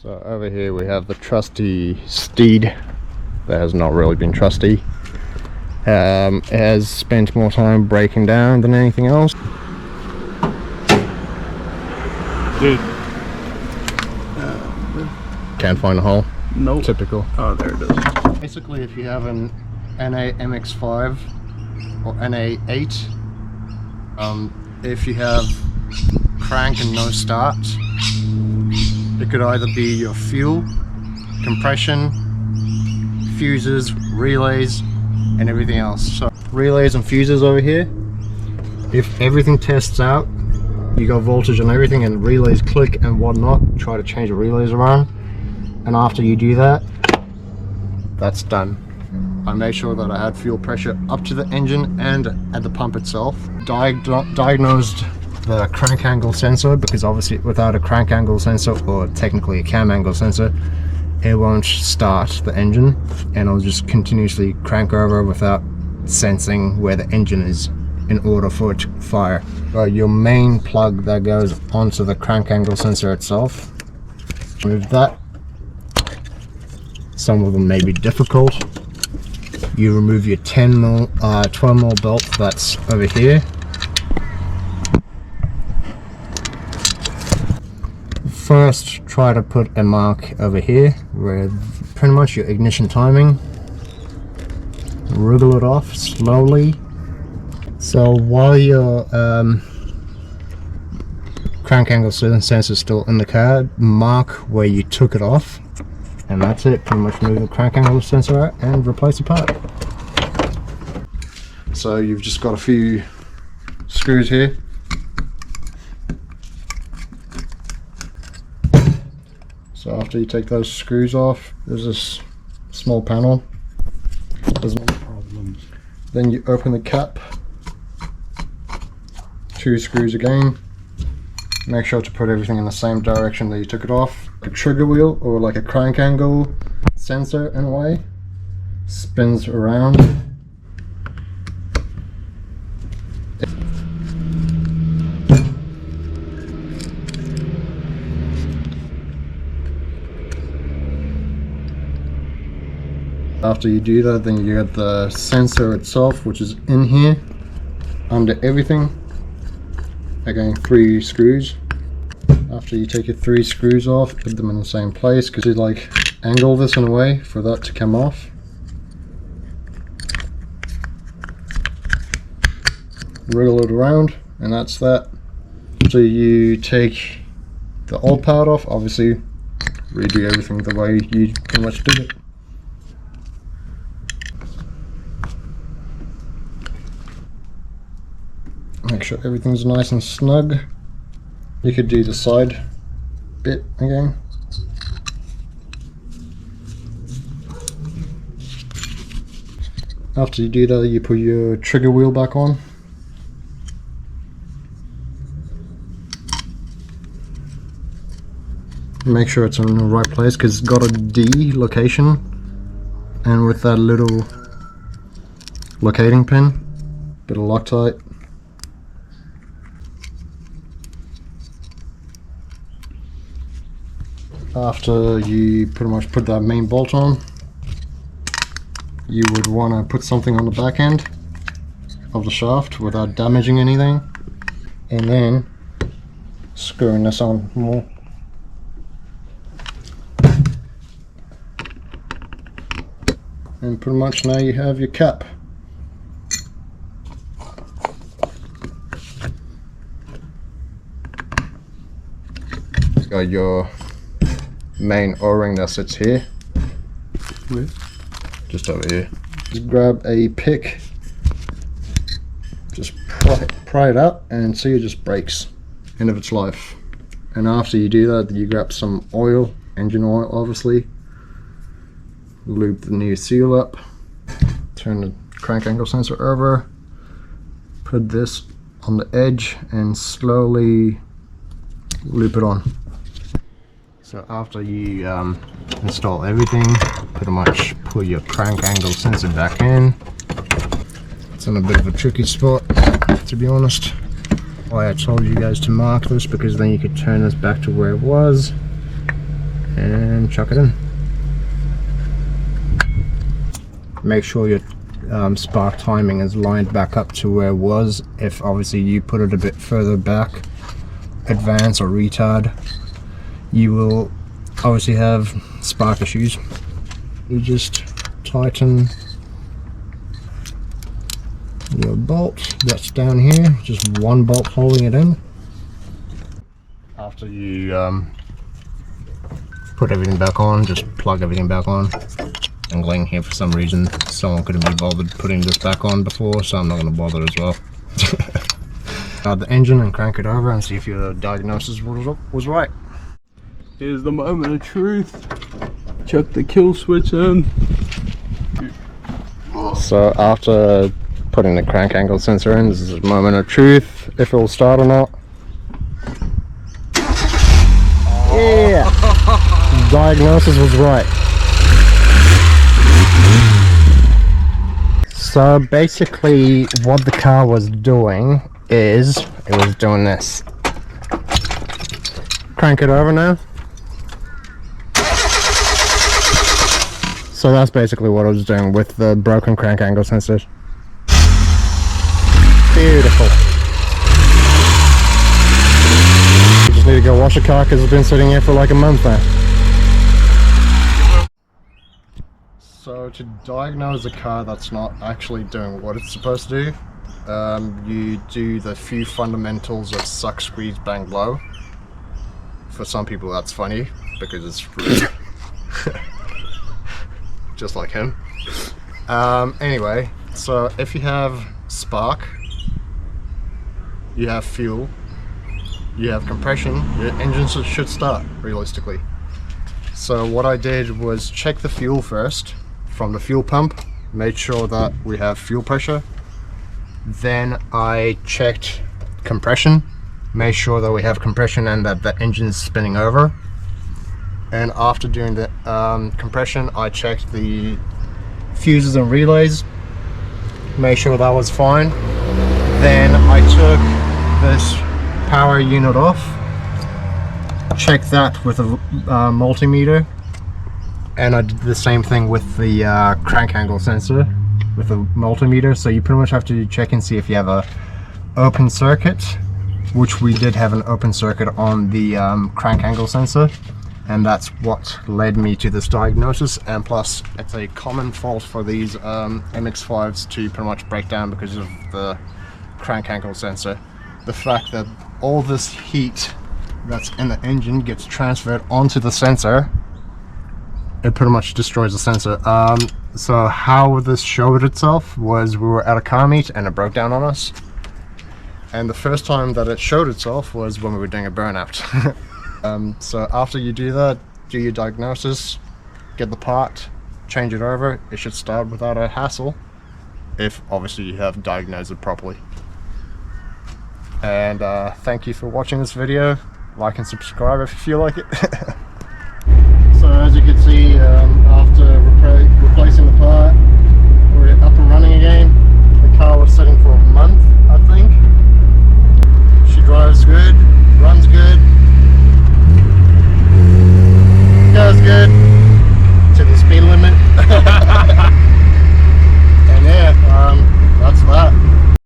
So over here we have the trusty steed that has not really been trusty. Has spent more time breaking down than anything else. Dude. Can't find a hole. Nope. Typical. Oh, there it is. Basically, if you have an NA Mx5 or NA8, if you have crank and no start, it could either be your fuel, compression, fuses, relays, and everything else. So relays and fuses over here, if everything tests out, you got voltage on everything and relays click and whatnot, try to change the relays around, and after you do that, that's done. I made sure that I had fuel pressure up to the engine and at the pump itself. Diagnosed the crank angle sensor, because obviously without a crank angle sensor, or technically a cam angle sensor, it won't start the engine, and I'll just continuously crank over without sensing where the engine is in order for it to fire. Your main plug that goes onto the crank angle sensor itself, remove that. Some of them may be difficult. You remove your 12mm belt that's over here. First, try to put a mark over here where pretty much your ignition timing. Wriggle it off slowly. So while your crank angle sensor is still in the car, mark where you took it off, and that's it. Pretty much move the crank angle sensor out and replace the part. So you've just got a few screws here. So after you take those screws off, there's this small panel. There's no problems. Then you open the cap. 2 screws again. Make sure to put everything in the same direction that you took it off. A trigger wheel, or like a crank angle sensor in a way, spins around. After you do that, then you get the sensor itself, which is in here under everything. Again, 3 screws. After you take your 3 screws off, put them in the same place, because you like angle this in a way for that to come off. Wriggle it around, and that's that. So you take the old part off, obviously redo everything the way you pretty much did it. Make sure everything's nice and snug. You could do the side bit again. After you do that, you put your trigger wheel back on. Make sure it's in the right place, because it's got a D location, and with that little locating pin, bit of Loctite. After you pretty much put that main bolt on, you would want to put something on the back end of the shaft without damaging anything, and then screwing this on more. And pretty much now you have your cap. Got your main O-ring that sits here. Where? Just over here. Just grab a pick, just pry it up, and see it just breaks. End of its life. And after you do that, you grab some oil, engine oil obviously, lube the new seal up, turn the crank angle sensor over, put this on the edge, and slowly loop it on. So after you install everything, pretty much put your crank angle sensor back in. It's in a bit of a tricky spot, to be honest. Why I told you guys to mark this, because then you could turn this back to where it was. and chuck it in. Make sure your spark timing is lined back up to where it was. If obviously you put it a bit further back, advance or retard, you will obviously have spark issues. You just tighten your bolt that's down here, just one bolt holding it in. After you put everything back on, just plug everything back on. I'm going here for some reason. Someone couldn't be bothered putting this back on before, so I'm not going to bother as well. Start the engine and crank it over and see if your diagnosis was right. Here's the moment of truth. Chuck the kill switch in. So after putting the crank angle sensor in, this is a moment of truth, if it will start or not. Yeah! Diagnosis was right. So basically what the car was doing is, it was doing this. Crank it over now. So that's basically what I was doing with the broken crank angle sensor. Beautiful. You just need to go wash the car because it's been sitting here for like a month now. So to diagnose a car that's not actually doing what it's supposed to do, you do the few fundamentals of suck, squeeze, bang, blow. For some people that's funny because it's rude. Just like him. Anyway, so if you have spark, you have fuel, you have compression, your engine should start realistically. So what I did was check the fuel first from the fuel pump, made sure that we have fuel pressure. Then I checked compression, made sure that we have compression and that the engine is spinning over. And after doing the compression, I checked the fuses and relays, made sure that was fine. Then I took this power unit off, checked that with a multimeter, and I did the same thing with the crank angle sensor with a multimeter. So you pretty much have to check and see if you have a open circuit, which we did have an open circuit on the crank angle sensor, and that's what led me to this diagnosis. And plus it's a common fault for these MX5s to pretty much break down because of the crank angle sensor. The fact that all this heat that's in the engine gets transferred onto the sensor, it pretty much destroys the sensor. So how this showed itself was, we were at a car meet and it broke down on us. And the first time that it showed itself was when we were doing a burnout. So after you do that, do your diagnosis, get the part, change it over, it should start without a hassle, if obviously you have diagnosed it properly. And thank you for watching this video. Like and subscribe if you feel like it. So as you can see, after replacing the part, we're up and running again. The car was sitting for a month.